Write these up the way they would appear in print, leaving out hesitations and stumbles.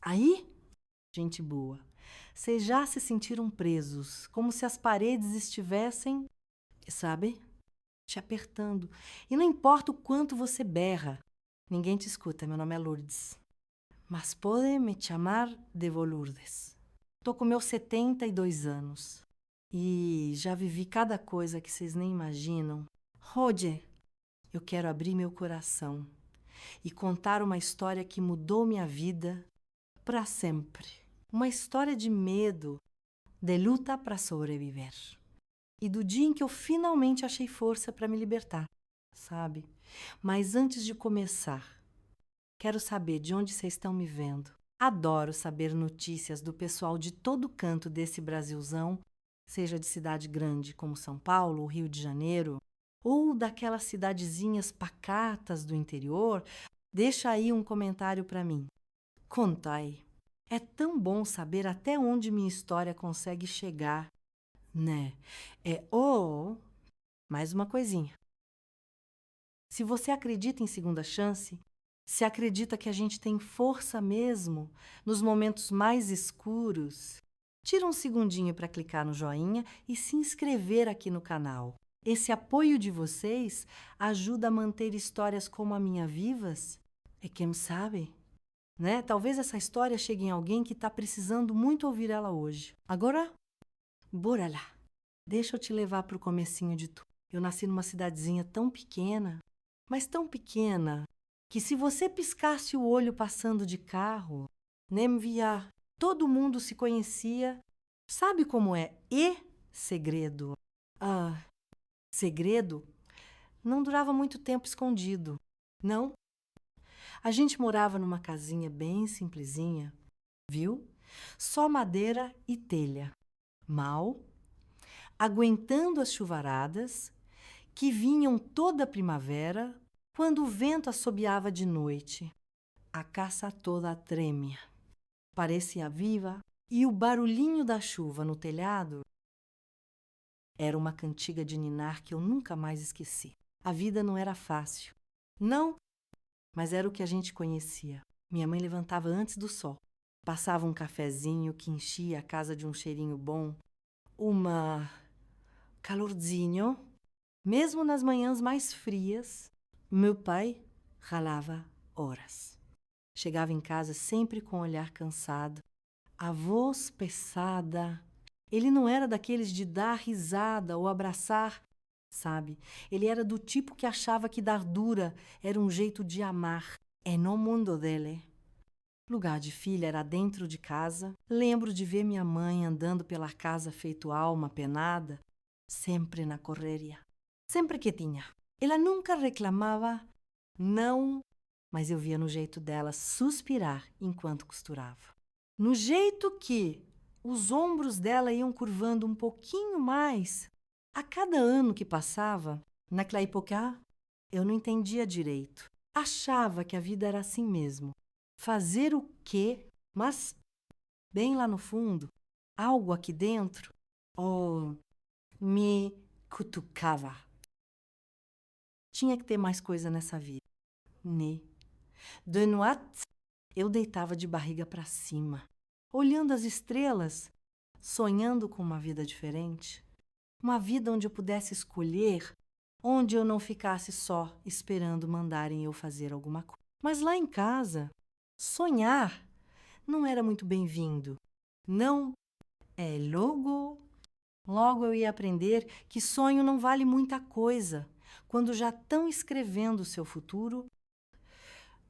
Aí, gente boa, vocês já se sentiram presos, como se as paredes estivessem, sabe, te apertando. E não importa o quanto você berra, ninguém te escuta. Meu nome é Lourdes, mas podem me chamar de Vô Lourdes. Tô com meus 72 anos e já vivi cada coisa que vocês nem imaginam. Hoje, eu quero abrir meu coração e contar uma história que mudou minha vida para sempre. Uma história de medo, de luta para sobreviver. E do dia em que eu finalmente achei força para me libertar, sabe? Mas antes de começar, quero saber de onde vocês estão me vendo. Adoro saber notícias do pessoal de todo canto desse Brasilzão, seja de cidade grande como São Paulo ou Rio de Janeiro, ou daquelas cidadezinhas pacatas do interior. Deixa aí um comentário para mim. Conta aí. É tão bom saber até onde minha história consegue chegar, né? Mais uma coisinha. Se você acredita em segunda chance, se acredita que a gente tem força mesmo nos momentos mais escuros, tira um segundinho para clicar no joinha e se inscrever aqui no canal. Esse apoio de vocês ajuda a manter histórias como a minha vivas. E quem sabe, né? Talvez essa história chegue em alguém que está precisando muito ouvir ela hoje. Agora, bora lá. Deixa eu te levar para o comecinho de tudo. Eu nasci numa cidadezinha tão pequena, mas tão pequena, que se você piscasse o olho passando de carro, nem via, todo mundo se conhecia. Sabe como é? E segredo. Segredo não durava muito tempo escondido. Não. A gente morava numa casinha bem simplesinha, viu? Só madeira e telha. Mal, aguentando as chuvaradas que vinham toda a primavera, quando o vento assobiava de noite. A casa toda trêmia, parecia viva, e o barulhinho da chuva no telhado era uma cantiga de ninar que eu nunca mais esqueci. A vida não era fácil. Não, mas era o que a gente conhecia. Minha mãe levantava antes do sol, passava um cafezinho que enchia a casa de um cheirinho bom, uma calorzinho. Mesmo nas manhãs mais frias, meu pai ralava horas. Chegava em casa sempre com o olhar cansado, a voz pesada. Ele não era daqueles de dar risada ou abraçar, sabe? Ele era do tipo que achava que dar dura era um jeito de amar. É no mundo dele. Lugar de filha era dentro de casa. Lembro de ver minha mãe andando pela casa feito alma penada, sempre na correria. Sempre que tinha. Ela nunca reclamava, não, mas eu via no jeito dela suspirar enquanto costurava. No jeito que os ombros dela iam curvando um pouquinho mais. A cada ano que passava, naquela época, eu não entendia direito. Achava que a vida era assim mesmo. Fazer o quê? Mas, bem lá no fundo, algo aqui dentro, me cutucava. Tinha que ter mais coisa nessa vida. Né? De noite, eu deitava de barriga para cima, olhando as estrelas, sonhando com uma vida diferente. Uma vida onde eu pudesse escolher, onde eu não ficasse só esperando mandarem eu fazer alguma coisa. Mas lá em casa, sonhar não era muito bem-vindo. Não, logo eu ia aprender que sonho não vale muita coisa quando já estão escrevendo o seu futuro.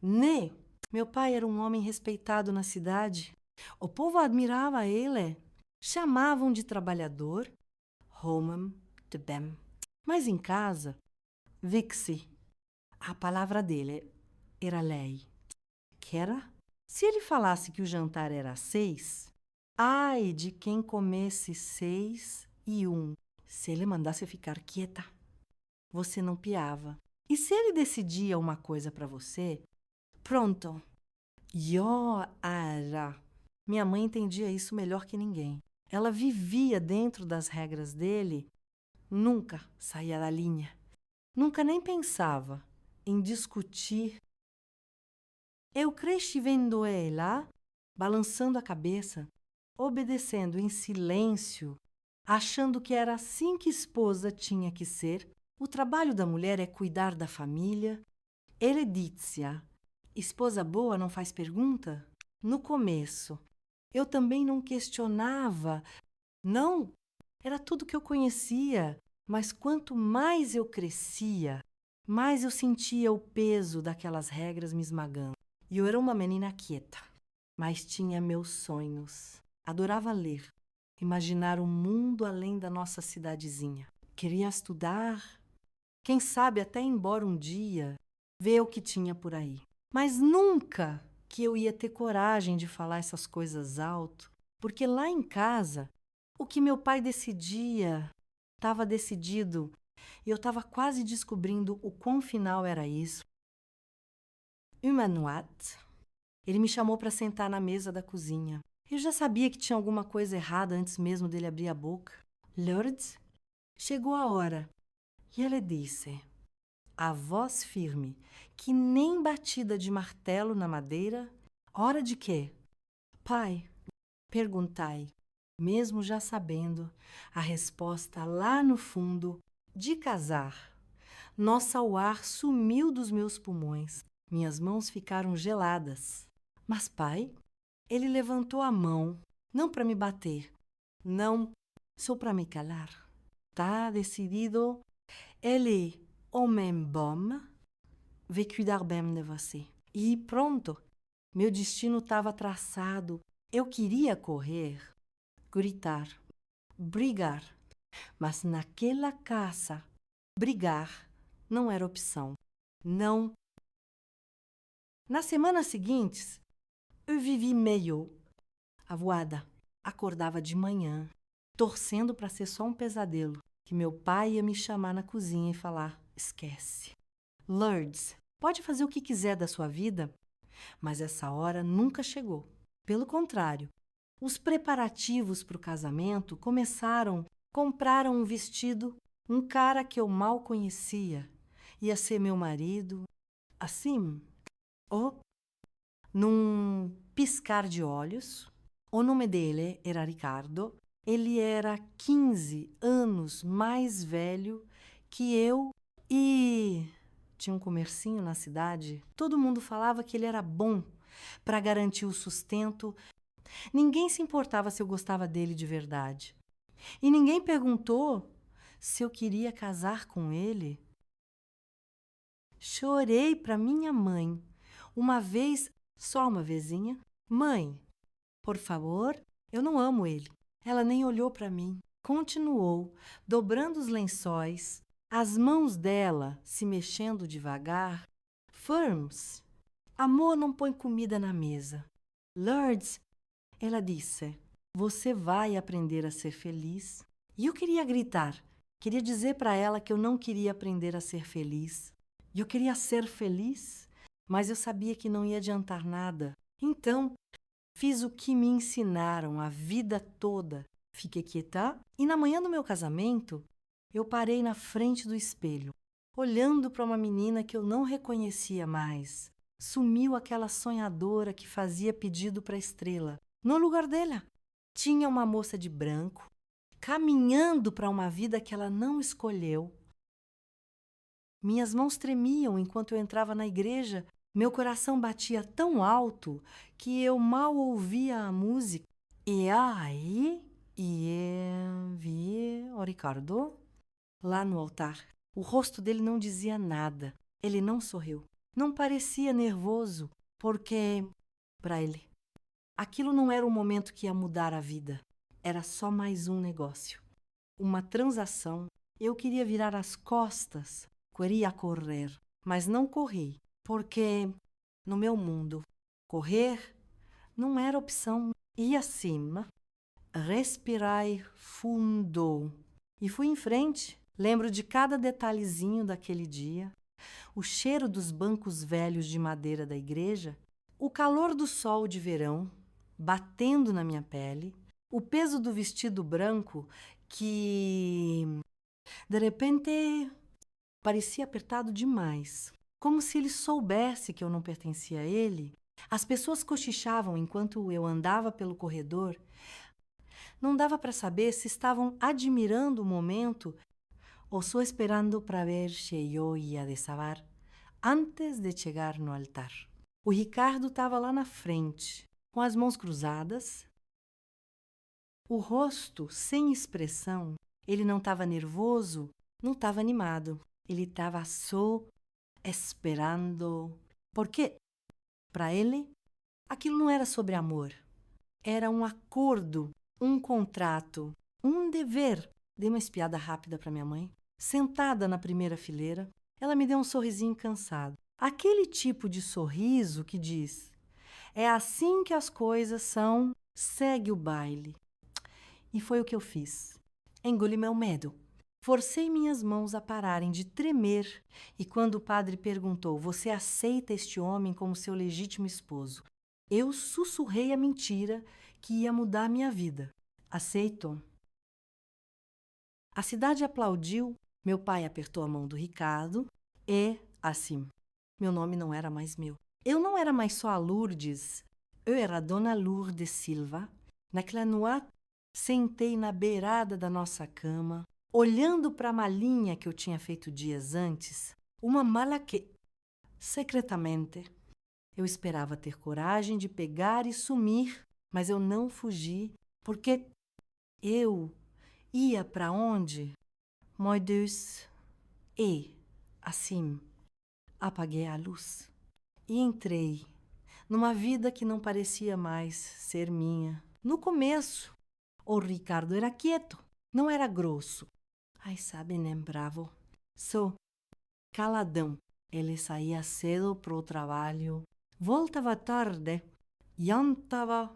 Né? Meu pai era um homem respeitado na cidade. O povo admirava ele. Chamavam de trabalhador, homem de bem. Mas em casa, vê-se, a palavra dele era lei. Que era? Se ele falasse que o jantar era às 6, ai de quem comesse 6 e 1. Se ele mandasse ficar quieta, você não piava. E se ele decidia uma coisa para você, pronto. Eu era. Minha mãe entendia isso melhor que ninguém. Ela vivia dentro das regras dele, nunca saía da linha. Nunca nem pensava em discutir. Eu cresci vendo ela balançando a cabeça, obedecendo em silêncio, achando que era assim que esposa tinha que ser. O trabalho da mulher é cuidar da família. Eredícia, esposa boa não faz pergunta? No começo, eu também não questionava, não, era tudo que eu conhecia, mas quanto mais eu crescia, mais eu sentia o peso daquelas regras me esmagando. E eu era uma menina quieta, mas tinha meus sonhos. Adorava ler, imaginar um mundo além da nossa cidadezinha. Queria estudar, quem sabe até ir embora um dia, ver o que tinha por aí. Mas nunca que eu ia ter coragem de falar essas coisas alto, porque lá em casa, o que meu pai decidia estava decidido e eu estava quase descobrindo o quão final era isso. Uma noite, ele me chamou para sentar na mesa da cozinha. Eu já sabia que tinha alguma coisa errada antes mesmo dele abrir a boca. Lourdes, chegou a hora. E ele disse, a voz firme, que nem batida de martelo na madeira. Hora de quê? Pai, perguntai, mesmo já sabendo a resposta lá no fundo, de casar. Nossa, o ar sumiu dos meus pulmões. Minhas mãos ficaram geladas. Mas, pai, ele levantou a mão, não para me bater, não, só para me calar. Tá decidido? Ele, homem bom, vai cuidar bem de você. E pronto, meu destino estava traçado. Eu queria correr, gritar, brigar, mas naquela casa, brigar não era opção. Não. Nas semanas seguintes, eu vivi meio avoada. Acordava de manhã, torcendo para ser só um pesadelo, que meu pai ia me chamar na cozinha e falar: esquece. Lourdes, pode fazer o que quiser da sua vida, mas essa hora nunca chegou. Pelo contrário, os preparativos para o casamento começaram. Compraram um vestido, um cara que eu mal conhecia. Ia ser meu marido. Assim, ou num piscar de olhos. O nome dele era Ricardo. Ele era 15 anos mais velho que eu e tinha um comercinho na cidade. Todo mundo falava que ele era bom para garantir o sustento. Ninguém se importava se eu gostava dele de verdade. E ninguém perguntou se eu queria casar com ele. Chorei para minha mãe. Uma vez, só uma vezinha. Mãe, por favor, eu não amo ele. Ela nem olhou para mim. Continuou, dobrando os lençóis, as mãos dela se mexendo devagar. Firms, amor não põe comida na mesa. Lourdes, ela disse, você vai aprender a ser feliz. E eu queria gritar, queria dizer para ela que eu não queria aprender a ser feliz. E eu queria ser feliz, mas eu sabia que não ia adiantar nada. Então, fiz o que me ensinaram a vida toda. Fiquei quieta e na manhã do meu casamento, eu parei na frente do espelho, olhando para uma menina que eu não reconhecia mais. Sumiu aquela sonhadora que fazia pedido para a estrela. No lugar dela, tinha uma moça de branco, caminhando para uma vida que ela não escolheu. Minhas mãos tremiam enquanto eu entrava na igreja. Meu coração batia tão alto que eu mal ouvia a música. E aí, vi o Ricardo lá no altar. O rosto dele não dizia nada. Ele não sorriu. Não parecia nervoso, porque, para ele, aquilo não era um momento que ia mudar a vida. Era só mais um negócio. Uma transação. Eu queria virar as costas, queria correr, mas não corri, porque no meu mundo, correr não era opção. E acima, respirai fundo. E fui em frente. Lembro de cada detalhezinho daquele dia, o cheiro dos bancos velhos de madeira da igreja, o calor do sol de verão batendo na minha pele, o peso do vestido branco que, de repente, parecia apertado demais, como se ele soubesse que eu não pertencia a ele As pessoas cochichavam enquanto eu andava pelo corredor. Não dava para saber se estavam admirando o momento ou só esperando para ver se eu ia desabar antes de chegar no altar. O Ricardo estava lá na frente, com as mãos cruzadas, o rosto sem expressão. Ele não estava nervoso, não estava animado. Ele estava só esperando. Porque, para ele, aquilo não era sobre amor. Era um acordo, um contrato, um dever. Dei uma espiada rápida para minha mãe. Sentada na primeira fileira, ela me deu um sorrisinho cansado. Aquele tipo de sorriso que diz: é assim que as coisas são, segue o baile. E foi o que eu fiz. Engoli meu medo. Forcei minhas mãos a pararem de tremer e quando o padre perguntou: você aceita este homem como seu legítimo esposo? Eu sussurrei a mentira que ia mudar minha vida. Aceito. A cidade aplaudiu, meu pai apertou a mão do Ricardo e, assim, meu nome não era mais meu. Eu não era mais só a Lourdes, eu era a Dona Lourdes Silva. Naquela noite, sentei na beirada da nossa cama, olhando para a malinha que eu tinha feito dias antes, uma mala que, secretamente, eu esperava ter coragem de pegar e sumir, mas eu não fugi, porque eu ia para onde? Meu Deus. E, assim, apaguei a luz e entrei numa vida que não parecia mais ser minha. No começo, o Ricardo era quieto, não era grosso. Ai, sabe, né, bravo? Só caladão. Ele saía cedo pro trabalho, voltava tarde, jantava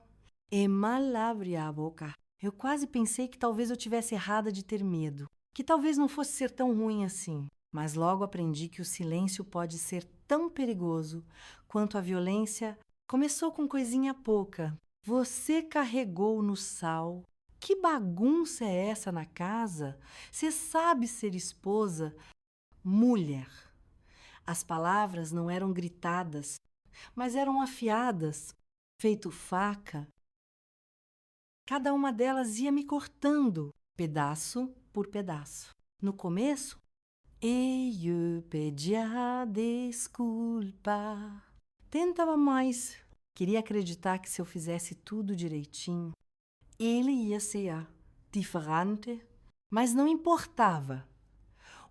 e mal abria a boca. Eu quase pensei que talvez eu tivesse errada de ter medo, que talvez não fosse ser tão ruim assim. Mas logo aprendi que o silêncio pode ser tão perigoso quanto a violência. Começou com coisinha pouca. Você carregou no sal. Que bagunça é essa na casa? Você sabe ser esposa? Mulher. As palavras não eram gritadas, mas eram afiadas, feito faca. Cada uma delas ia me cortando, pedaço por pedaço. No começo, eu pedia desculpa. Tentava mais. Queria acreditar que se eu fizesse tudo direitinho, ele ia ser diferente, mas não importava.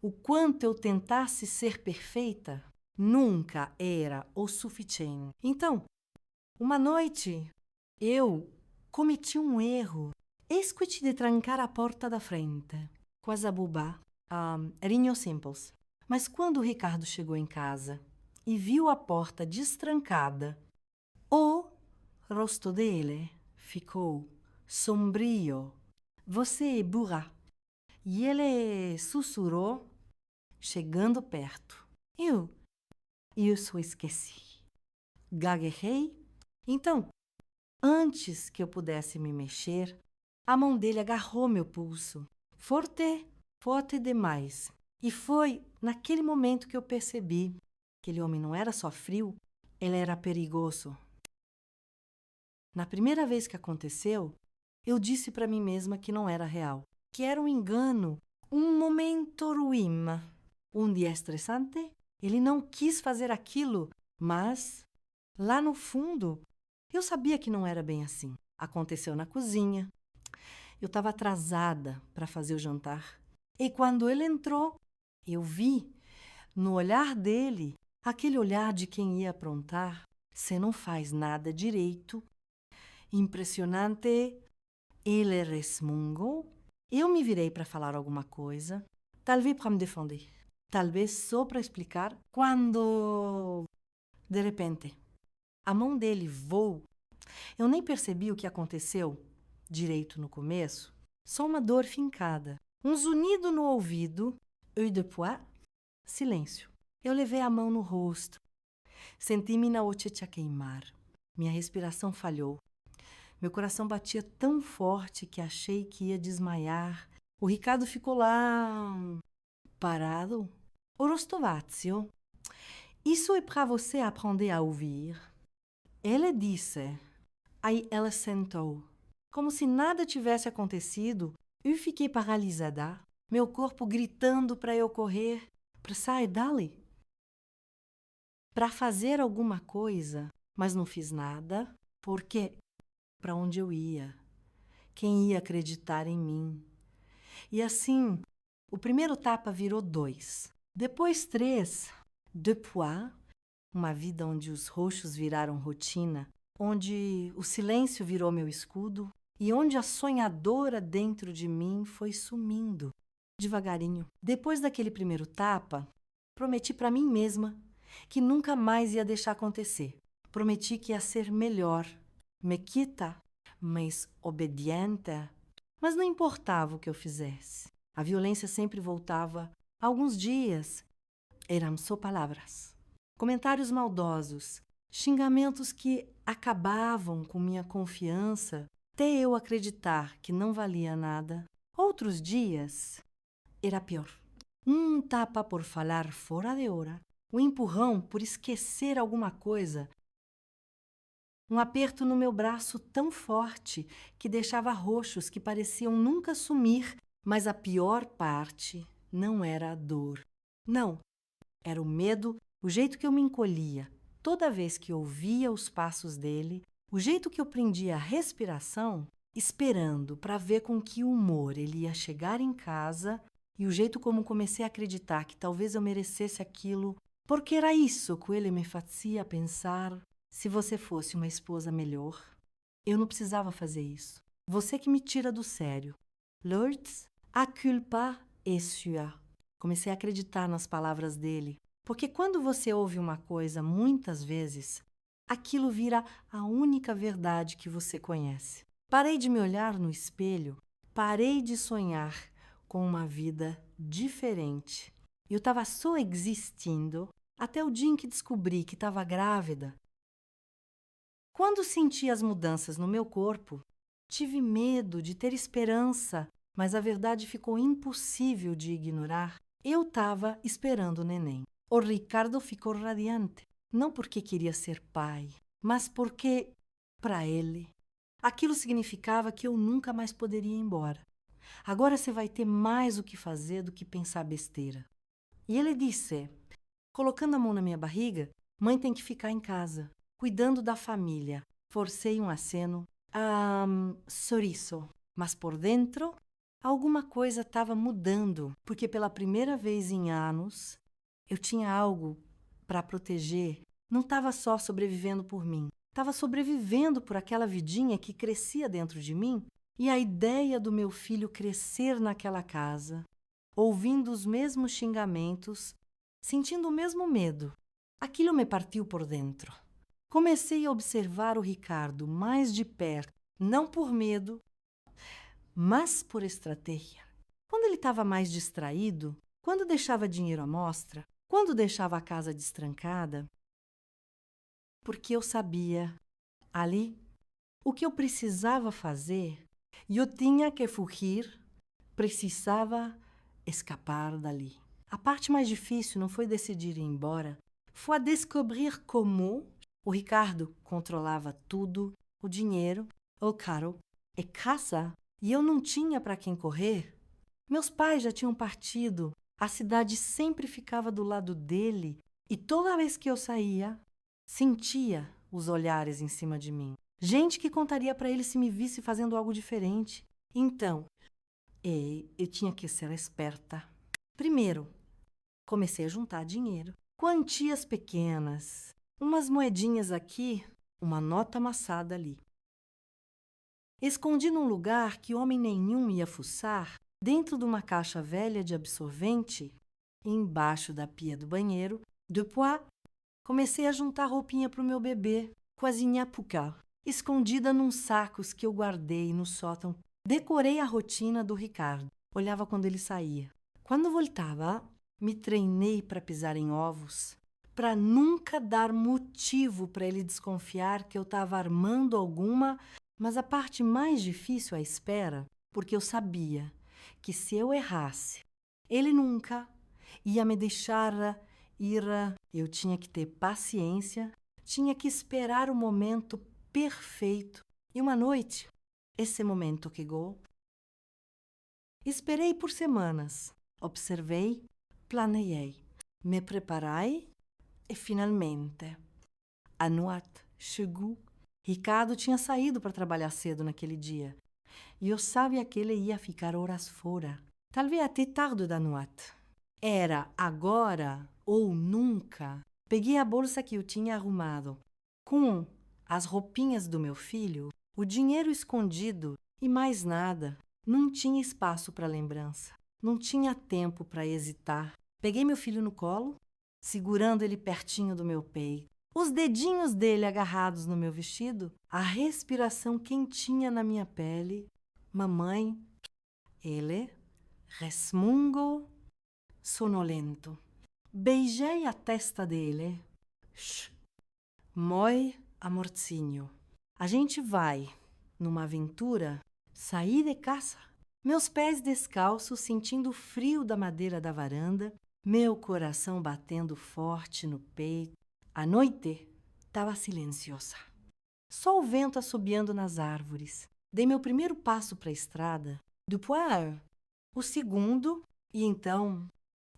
O quanto eu tentasse ser perfeita, nunca era o suficiente. Então, uma noite, eu cometi um erro. Esqueci de trancar a porta da frente. Com a Zabubá, Rinho Simples. Mas quando o Ricardo chegou em casa e viu a porta destrancada, o rosto dele ficou sombrio. Você é burra. E ele sussurrou, chegando perto. Eu só esqueci. Gaguejei. Então, antes que eu pudesse me mexer, a mão dele agarrou meu pulso. Forte, forte demais. E foi naquele momento que eu percebi que aquele homem não era só frio, ele era perigoso. Na primeira vez que aconteceu, eu disse para mim mesma que não era real, que era um engano, um momento ruim. Um dia estressante, ele não quis fazer aquilo, mas lá no fundo, eu sabia que não era bem assim. Aconteceu na cozinha. Eu estava atrasada para fazer o jantar. E quando ele entrou, eu vi no olhar dele, aquele olhar de quem ia aprontar. Você não faz nada direito. Impressionante. Ele resmungou. Eu me virei para falar alguma coisa, talvez para me defender, talvez só para explicar, quando, de repente, a mão dele voou. Eu nem percebi o que aconteceu direito no começo, só uma dor fincada, um zunido no ouvido, œil de pois, silêncio. Eu levei a mão no rosto, senti minha bochecha queimar, minha respiração falhou. Meu coração batia tão forte que achei que ia desmaiar. O Ricardo ficou lá, parado. Orostovazio, isso é para você aprender a ouvir. Ele disse. Aí ela sentou. Como se nada tivesse acontecido, eu fiquei paralisada, meu corpo gritando para eu correr, para sair dali, para fazer alguma coisa, mas não fiz nada, porque para onde eu ia? Quem ia acreditar em mim? E assim, o primeiro tapa virou 2, depois 3, depois, uma vida onde os roxos viraram rotina, onde o silêncio virou meu escudo e onde a sonhadora dentro de mim foi sumindo, devagarinho. Depois daquele primeiro tapa, prometi para mim mesma que nunca mais ia deixar acontecer. Prometi que ia ser melhor, mequita, mas obediente. Mas não importava o que eu fizesse. A violência sempre voltava. Alguns dias eram só palavras, comentários maldosos, xingamentos que acabavam com minha confiança até eu acreditar que não valia nada. Outros dias era pior. Um tapa por falar fora de hora, um empurrão por esquecer alguma coisa, um aperto no meu braço tão forte que deixava roxos que pareciam nunca sumir, mas a pior parte não era a dor. Não, era o medo, o jeito que eu me encolhia toda vez que ouvia os passos dele, o jeito que eu prendia a respiração, esperando para ver com que humor ele ia chegar em casa e o jeito como comecei a acreditar que talvez eu merecesse aquilo, porque era isso que ele me fazia pensar. Se você fosse uma esposa melhor, eu não precisava fazer isso. Você que me tira do sério. Lourdes, a culpa est sua. Comecei a acreditar nas palavras dele. Porque quando você ouve uma coisa muitas vezes, aquilo vira a única verdade que você conhece. Parei de me olhar no espelho, parei de sonhar com uma vida diferente. Eu estava só existindo até o dia em que descobri que estava grávida. Quando senti as mudanças no meu corpo, tive medo de ter esperança, mas a verdade ficou impossível de ignorar. Eu estava esperando o neném. O Ricardo ficou radiante, não porque queria ser pai, mas porque, para ele, aquilo significava que eu nunca mais poderia ir embora. Agora você vai ter mais o que fazer do que pensar besteira. E ele disse, colocando a mão na minha barriga, mãe tem que ficar em casa, cuidando da família. Forcei um aceno, sorriso, mas por dentro alguma coisa estava mudando, porque pela primeira vez em anos eu tinha algo para proteger. Não estava só sobrevivendo por mim, estava sobrevivendo por aquela vidinha que crescia dentro de mim e a ideia do meu filho crescer naquela casa, ouvindo os mesmos xingamentos, sentindo o mesmo medo. Aquilo me partiu por dentro. Comecei a observar o Ricardo mais de perto, não por medo, mas por estratégia. Quando ele estava mais distraído, quando deixava dinheiro à mostra, quando deixava a casa destrancada, porque eu sabia, ali, o que eu precisava fazer, e eu tinha que fugir, precisava escapar dali. A parte mais difícil não foi decidir ir embora, foi descobrir como o Ricardo controlava tudo, o dinheiro, o carro e casa, e eu não tinha para quem correr. Meus pais já tinham partido, a cidade sempre ficava do lado dele, e toda vez que eu saía, sentia os olhares em cima de mim. Gente que contaria para ele se me visse fazendo algo diferente. Então, eu tinha que ser esperta. Primeiro, comecei a juntar dinheiro. Quantias pequenas, umas moedinhas aqui, uma nota amassada ali. Escondi num lugar que homem nenhum ia fuçar, dentro de uma caixa velha de absorvente, embaixo da pia do banheiro. Depois, comecei a juntar roupinha para o meu bebê, coisinha pucal, escondida num sacos que eu guardei no sótão. Decorei a rotina do Ricardo. Olhava quando ele saía. Quando voltava, me treinei para pisar em ovos, para nunca dar motivo para ele desconfiar que eu estava armando alguma, mas a parte mais difícil à espera, porque eu sabia que se eu errasse, ele nunca ia me deixar ir. Eu tinha que ter paciência, Tinha que esperar o momento perfeito. E uma noite, esse momento chegou. Esperei por semanas. Observei, planejei, me preparei e, finalmente, a noite chegou. Ricardo tinha saído para trabalhar cedo naquele dia. E eu sabia que ele ia ficar horas fora. Talvez até tarde da noite. Era agora ou nunca. Peguei a bolsa que eu tinha arrumado, com as roupinhas do meu filho, o dinheiro escondido e mais nada. Não tinha espaço para lembrança. Não tinha tempo para hesitar. Peguei meu filho no colo, segurando ele pertinho do meu peito. Os dedinhos dele agarrados no meu vestido, a respiração quentinha na minha pele. Mamãe, ele, resmungo, sonolento. Beijei a testa dele. Shh. Moi, amorzinho. A gente vai, numa aventura, sair de casa. Meus pés descalços, sentindo o frio da madeira da varanda, meu coração batendo forte no peito. A noite estava silenciosa. Só o vento assobiando nas árvores. Dei meu primeiro passo para a estrada. Depois, o segundo, e então,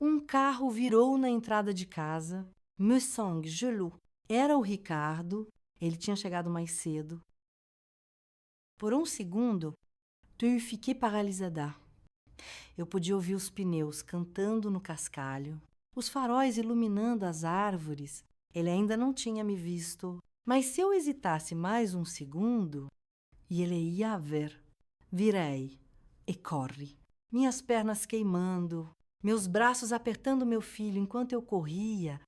um carro virou na entrada de casa. Me sang gelou. Era o Ricardo. Ele tinha chegado mais cedo. Por um segundo, eu fiquei paralisada. Eu podia ouvir os pneus cantando no cascalho, os faróis iluminando as árvores. Ele ainda não tinha me visto, mas se eu hesitasse mais um segundo, e ele ia ver. Virei e corre. Minhas pernas queimando, meus braços apertando meu filho enquanto eu corria.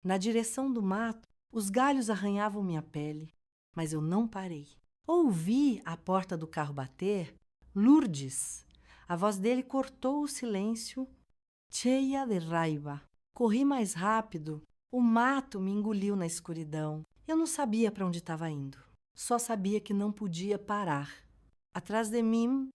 Na direção do mato, os galhos arranhavam minha pele, mas eu não parei. Ouvi a porta do carro bater. Lourdes. A voz dele cortou o silêncio, cheia de raiva. Corri mais rápido. O mato me engoliu na escuridão. Eu não sabia para onde estava indo. Só sabia que não podia parar. Atrás de mim,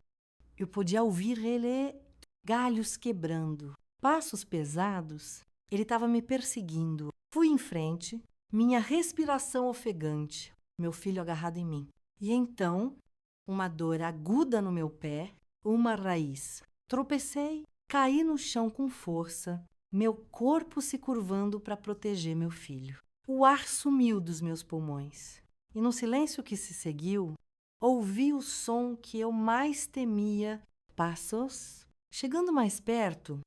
eu podia ouvir ele, galhos quebrando, passos pesados. Ele estava me perseguindo. Fui em frente, minha respiração ofegante, meu filho agarrado em mim. E então, uma dor aguda no meu pé, uma raiz. Tropecei, caí no chão com força, meu corpo se curvando para proteger meu filho. O ar sumiu dos meus pulmões. E no silêncio que se seguiu, ouvi o som que eu mais temia, passos. Chegando mais perto,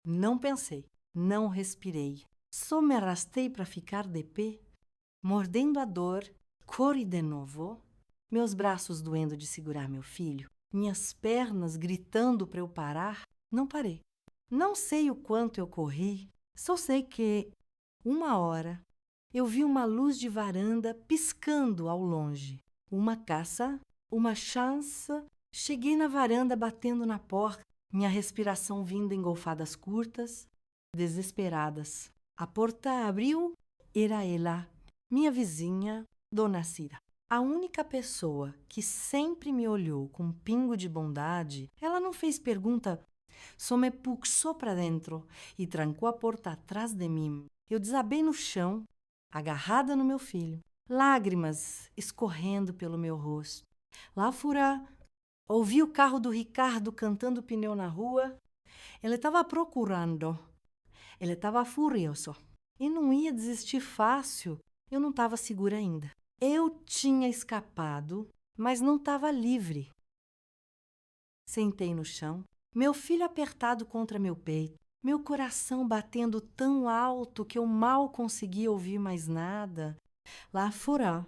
não pensei, não respirei. Só me arrastei para ficar de pé, mordendo a dor. Corri de novo, meus braços doendo de segurar meu filho, minhas pernas gritando para eu parar. Não parei. Não sei o quanto eu corri, só sei que, uma hora, eu vi uma luz de varanda piscando ao longe. Uma caça, uma chance. Cheguei na varanda batendo na porta, minha respiração vindo em golfadas curtas, desesperadas. A porta abriu, era ela, minha vizinha, Dona Cira. A única pessoa que sempre me olhou com um pingo de bondade. Ela não fez pergunta, só me puxou para dentro e trancou a porta atrás de mim. Eu desabei no chão, agarrada no meu filho, lágrimas escorrendo pelo meu rosto. Lá fora, ouvi o carro do Ricardo cantando pneu na rua. Ele estava procurando. Ele estava furioso. E não ia desistir fácil. Eu não estava segura ainda. Eu tinha escapado, mas não estava livre. Sentei no chão, meu filho apertado contra meu peito, meu coração batendo tão alto que eu mal conseguia ouvir mais nada. Lá fora,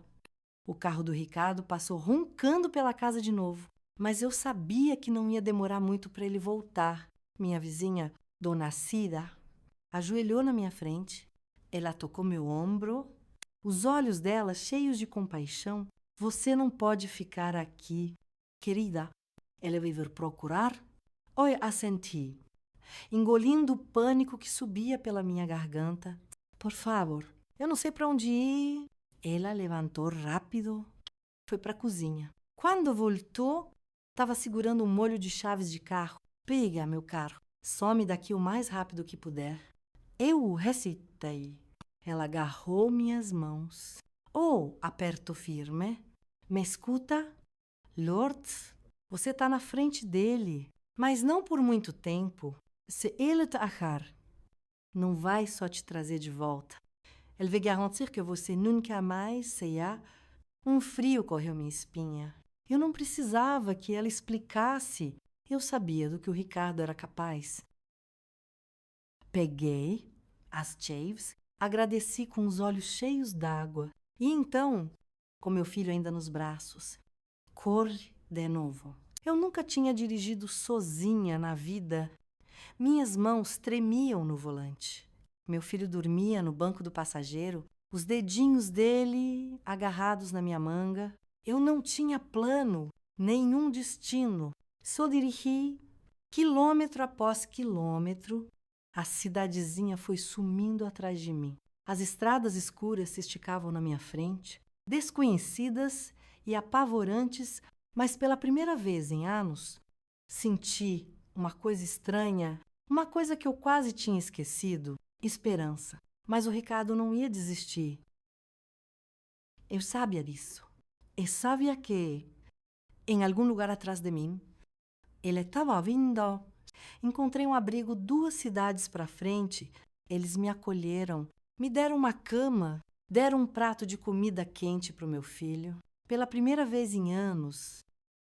o carro do Ricardo passou roncando pela casa de novo, mas eu sabia que não ia demorar muito para ele voltar. Minha vizinha, Dona Cida, ajoelhou na minha frente. Ela tocou meu ombro, os olhos dela cheios de compaixão. Você não pode ficar aqui, querida. Ela veio vir procurar? Oi, assenti, engolindo o pânico que subia pela minha garganta. Por favor, eu não sei para onde ir. Ela levantou rápido, foi para a cozinha. Quando voltou, estava segurando um molho de chaves de carro. Pega meu carro, some daqui o mais rápido que puder. Eu recitei. Ela agarrou minhas mãos. Oh, aperto firme. Me escuta? Lord, você está na frente dele, mas não por muito tempo. Se ele te achar, não vai só te trazer de volta. Ele vai garantir que você nunca mais será. Um frio correu minha espinha. Eu não precisava que ela explicasse. Eu sabia do que o Ricardo era capaz. Peguei as chaves, agradeci com os olhos cheios d'água. E então, com meu filho ainda nos braços, corre de novo. Eu nunca tinha dirigido sozinha na vida. Minhas mãos tremiam no volante. Meu filho dormia no banco do passageiro, os dedinhos dele agarrados na minha manga. Eu não tinha plano, nenhum destino. Só dirigi quilômetro após quilômetro. A cidadezinha foi sumindo atrás de mim. As estradas escuras se esticavam na minha frente, desconhecidas e apavorantes, mas pela primeira vez em anos, senti uma coisa estranha, uma coisa que eu quase tinha esquecido, esperança. Mas o Ricardo não ia desistir. Eu sabia disso. E sabia que, em algum lugar atrás de mim, ele estava vindo. Encontrei um abrigo 2 cidades para frente. Eles me acolheram, me deram uma cama, deram um prato de comida quente para o meu filho. Pela primeira vez em anos,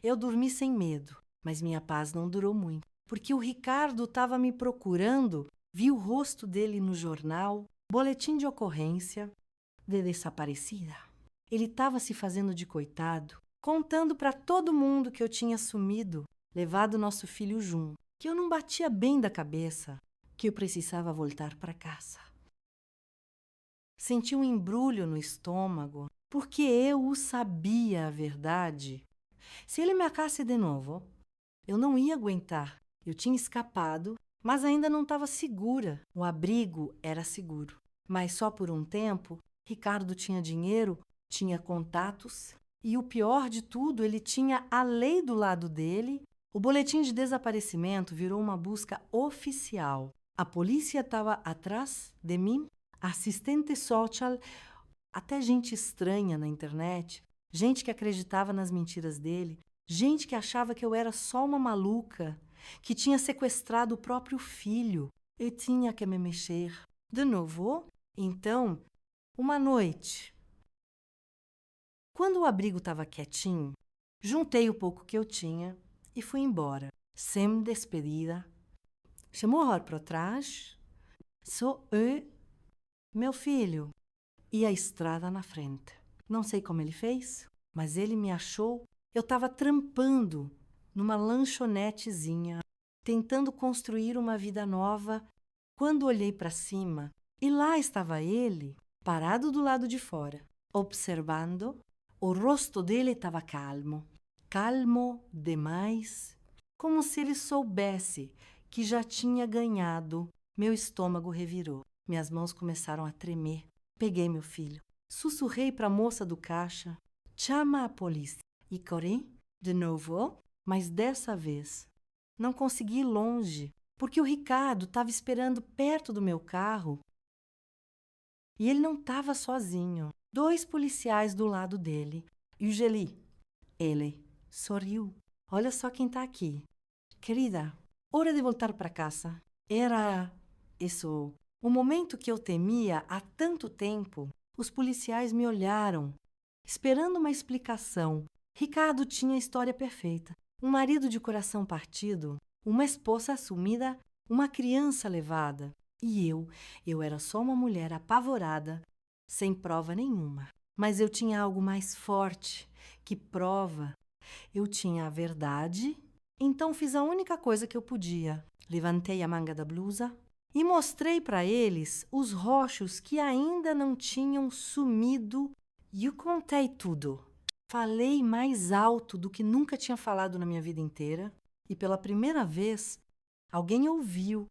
eu dormi sem medo, mas minha paz não durou muito, porque o Ricardo estava me procurando. Vi o rosto dele no jornal, boletim de ocorrência de desaparecida. Ele estava se fazendo de coitado, contando para todo mundo que eu tinha sumido, levado nosso filho junto, que eu não batia bem da cabeça, que eu precisava voltar para casa. Senti um embrulho no estômago, porque eu o sabia a verdade. Se ele me acasse de novo, eu não ia aguentar. Eu tinha escapado, mas ainda não estava segura. O abrigo era seguro. Mas só por um tempo, Ricardo tinha dinheiro, tinha contatos, e o pior de tudo, ele tinha a lei do lado dele. O boletim de desaparecimento virou uma busca oficial. A polícia estava atrás de mim, assistente social, até gente estranha na internet, gente que acreditava nas mentiras dele, gente que achava que eu era só uma maluca, que tinha sequestrado o próprio filho. Eu tinha que me mexer. De novo, então, uma noite, quando o abrigo estava quietinho, juntei o pouco que eu tinha e fui embora, sem despedida. Chamou a hora para trás, só eu, meu filho, e a estrada na frente. Não sei como ele fez, mas ele me achou. Eu estava trampando numa lanchonetezinha, tentando construir uma vida nova, quando olhei para cima e lá estava ele, parado do lado de fora, observando. O rosto dele estava calmo, calmo demais, como se ele soubesse que já tinha ganhado. Meu estômago revirou, minhas mãos começaram a tremer. Peguei meu filho, sussurrei para a moça do caixa, chama a polícia. E corri de novo, mas dessa vez não consegui ir longe, porque o Ricardo estava esperando perto do meu carro e ele não estava sozinho. 2 policiais do lado dele. E o Geli, ele sorriu. Olha só quem está aqui. Querida, hora de voltar para casa. Era isso, o momento que eu temia há tanto tempo. Os policiais me olharam, esperando uma explicação. Ricardo tinha a história perfeita. Um marido de coração partido, uma esposa assumida, uma criança levada. E eu era só uma mulher apavorada, sem prova nenhuma. Mas eu tinha algo mais forte que prova. Eu tinha a verdade. Então fiz a única coisa que eu podia. Levantei a manga da blusa e mostrei para eles os roxos que ainda não tinham sumido. E eu contei tudo. Falei mais alto do que nunca tinha falado na minha vida inteira. E pela primeira vez, alguém ouviu.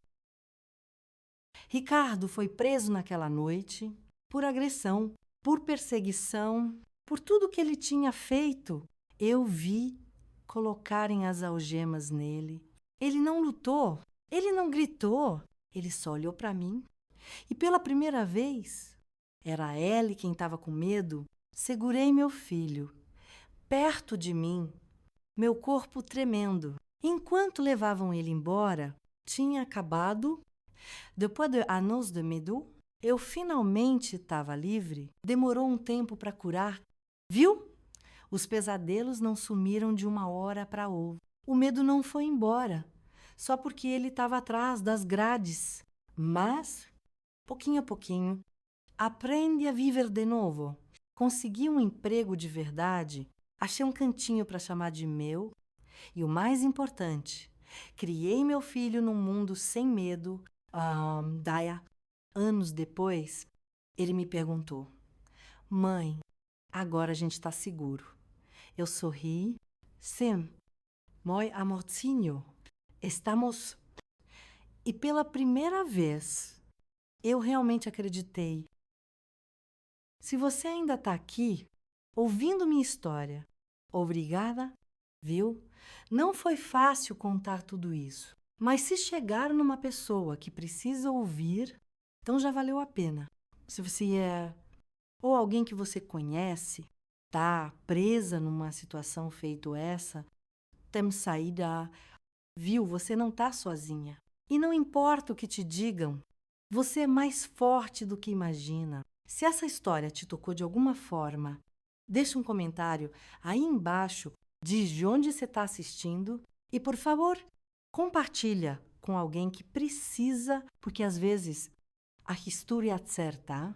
Ricardo foi preso naquela noite por agressão, por perseguição, por tudo que ele tinha feito. Eu vi colocarem as algemas nele. Ele não lutou, ele não gritou, ele só olhou para mim. E pela primeira vez, Era Ellie quem estava com medo? Segurei meu filho, perto de mim, meu corpo tremendo. Enquanto levavam ele embora, tinha acabado. Depois de anos de medo, eu finalmente estava livre. Demorou um tempo para curar. Viu? Os pesadelos não sumiram de uma hora para outra. O medo não foi embora, só porque ele estava atrás das grades. Mas, pouquinho a pouquinho, aprende a viver de novo. Consegui um emprego de verdade, achei um cantinho para chamar de meu. E o mais importante, criei meu filho num mundo sem medo. Daí, anos depois, ele me perguntou: Mãe, agora a gente está seguro. Eu sorri. Sim, moi amorzinho, estamos. E pela primeira vez, eu realmente acreditei. Se você ainda está aqui, ouvindo minha história, obrigada, viu? Não foi fácil contar tudo isso, mas se chegar numa pessoa que precisa ouvir, então já valeu a pena. Se você é ou alguém que você conhece, tá presa numa situação feito essa, temos saída, viu? Você não tá sozinha. E não importa o que te digam, você é mais forte do que imagina. Se essa história te tocou de alguma forma, deixa um comentário aí embaixo, diz de onde você está assistindo e, por favor, compartilha com alguém que precisa, porque às vezes a história certa,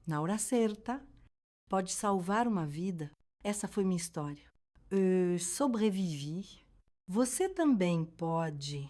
na hora certa, pode salvar uma vida. Essa foi minha história. Eu sobrevivi. Você também pode